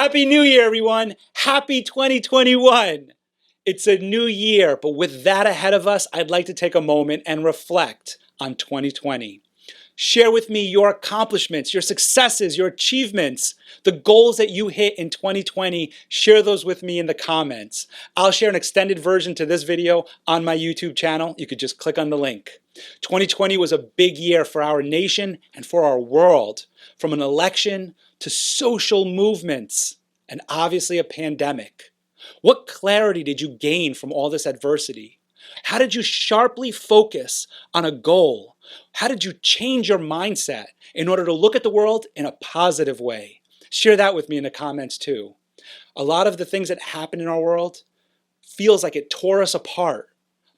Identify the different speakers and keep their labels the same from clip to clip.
Speaker 1: Happy New Year, everyone. Happy 2021. It's a new year, but with that ahead of us, I'd like to take a moment and reflect on 2020. Share with me your accomplishments, your successes, your achievements, the goals that you hit in 2020. Share those with me in the comments. I'll share an extended version to this video on my YouTube channel. You could just click on the link. 2020 was a big year for our nation and for our world, from an election to social movements and obviously a pandemic. What clarity did you gain from all this adversity? How did you sharply focus on a goal? How did you change your mindset in order to look at the world in a positive way? Share that with me in the comments too. A lot of the things that happen in our world feels like it tore us apart,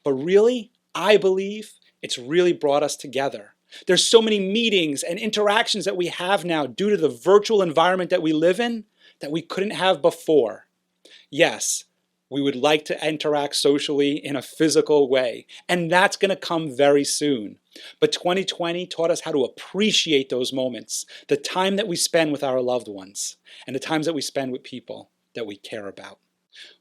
Speaker 1: but really, I believe it's really brought us together. There's so many meetings and interactions that we have now due to the virtual environment that we live in that we couldn't have before. Yes, we would like to interact socially in a physical way, and that's going to come very soon. But 2020 taught us how to appreciate those moments, the time that we spend with our loved ones, and the times that we spend with people that we care about.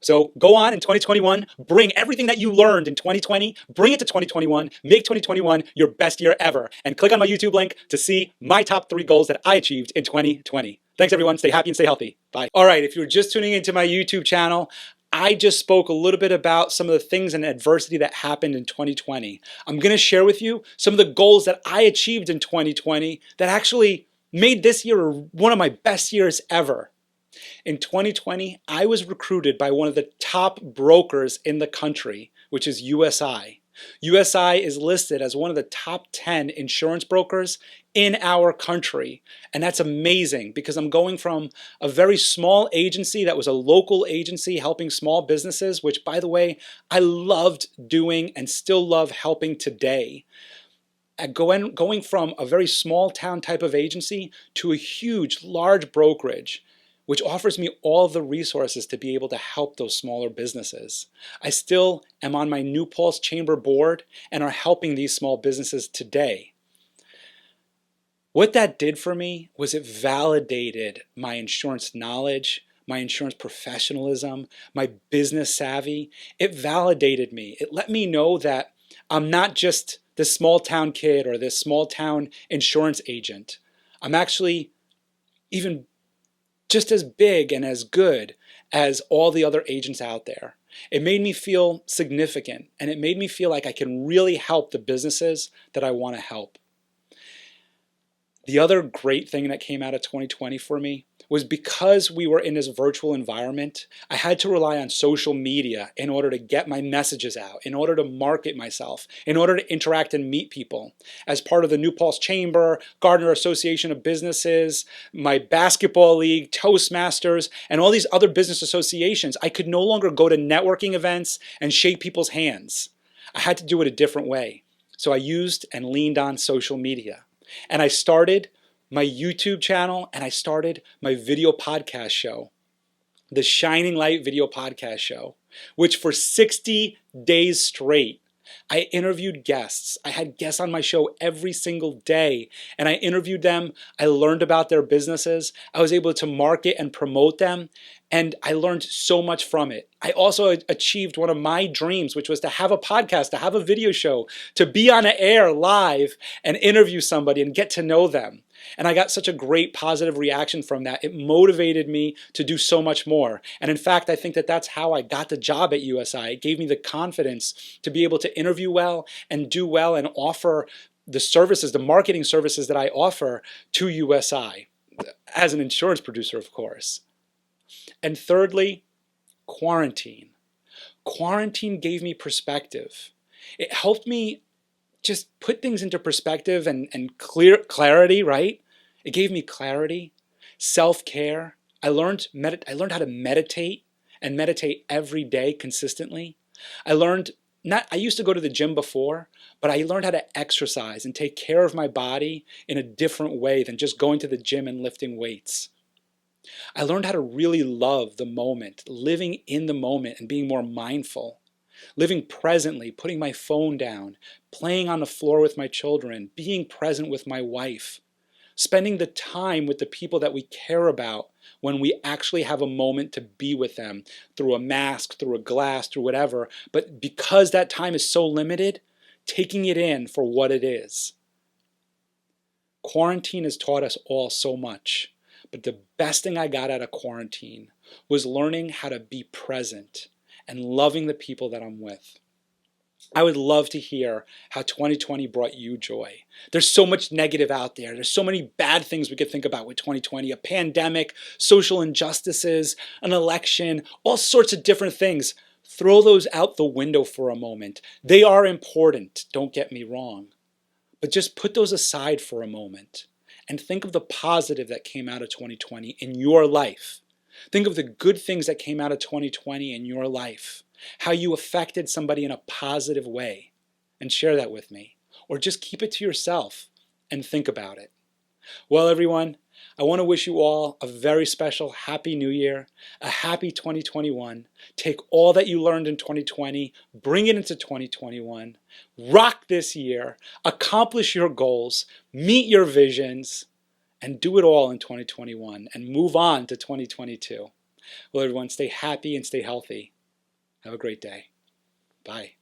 Speaker 1: So go on in 2021, bring everything that you learned in 2020, bring it to 2021, make 2021 your best year ever, and click on my YouTube link to see my top 3 goals that I achieved in 2020. Thanks everyone, stay happy and stay healthy. Bye. All right, if you're just tuning into my YouTube channel, I just spoke a little bit about some of the things and adversity that happened in 2020. I'm going to share with you some of the goals that I achieved in 2020 that actually made this year one of my best years ever. In 2020, I was recruited by one of the top brokers in the country, which is USI. USI is listed as one of the top 10 insurance brokers in our country. And that's amazing because I'm going from a very small agency that was a local agency helping small businesses, which, by the way, I loved doing and still love helping today. Going from a very small town type of agency to a huge, large brokerage, which offers me all the resources to be able to help those smaller businesses. I still am on my New Paltz Chamber board and are helping these small businesses today. What that did for me was it validated my insurance knowledge, my insurance professionalism, my business savvy. It validated me. It let me know that I'm not just this small town kid or this small town insurance agent. I'm actually even just as big and as good as all the other agents out there. It made me feel significant, and it made me feel like I can really help the businesses that I want to help. The other great thing that came out of 2020 for me was because we were in this virtual environment, I had to rely on social media in order to get my messages out, in order to market myself, in order to interact and meet people. As part of the New Paltz Chamber, Gardner Association of Businesses, my basketball league, Toastmasters, and all these other business associations, I could no longer go to networking events and shake people's hands. I had to do it a different way. So I used and leaned on social media. And I started my YouTube channel and I started my video podcast show, the Shining Light Video Podcast Show, which for 60 days straight, I interviewed guests. I had guests on my show every single day, and I interviewed them. I learned about their businesses. I was able to market and promote them, and I learned so much from it. I also achieved one of my dreams, which was to have a podcast, to have a video show, to be on the air live and interview somebody and get to know them. And I got such a great positive reaction from that. It motivated me to do so much more. And in fact, I think that that's how I got the job at USI. It gave me the confidence to be able to interview well and do well and offer the services, the marketing services that I offer to USI as an insurance producer, of course. And thirdly, quarantine. Quarantine gave me perspective. It helped me just put things into perspective and clarity, right? It gave me clarity, self-care. I learned how to meditate and meditate every day consistently. I used to go to the gym before, but I learned how to exercise and take care of my body in a different way than just going to the gym and lifting weights. I learned how to really love the moment, living in the moment and being more mindful. Living presently, putting my phone down, playing on the floor with my children, being present with my wife, spending the time with the people that we care about when we actually have a moment to be with them through a mask, through a glass, through whatever. But because that time is so limited, taking it in for what it is. Quarantine has taught us all so much, but the best thing I got out of quarantine was learning how to be present and loving the people that I'm with. I would love to hear how 2020 brought you joy. There's so much negative out there. There's so many bad things we could think about with 2020, a pandemic, social injustices, an election, all sorts of different things. Throw those out the window for a moment. They are important, don't get me wrong. But just put those aside for a moment and think of the positive that came out of 2020 in your life. Think of the good things that came out of 2020 in your life, how you affected somebody in a positive way, and share that with me. Or just keep it to yourself and think about it. Well, everyone, I want to wish you all a very special Happy New Year, a happy 2021. Take all that you learned in 2020, bring it into 2021, rock this year, accomplish your goals, meet your visions, and do it all in 2021 and move on to 2022. Well, everyone, stay happy and stay healthy. Have a great day. Bye.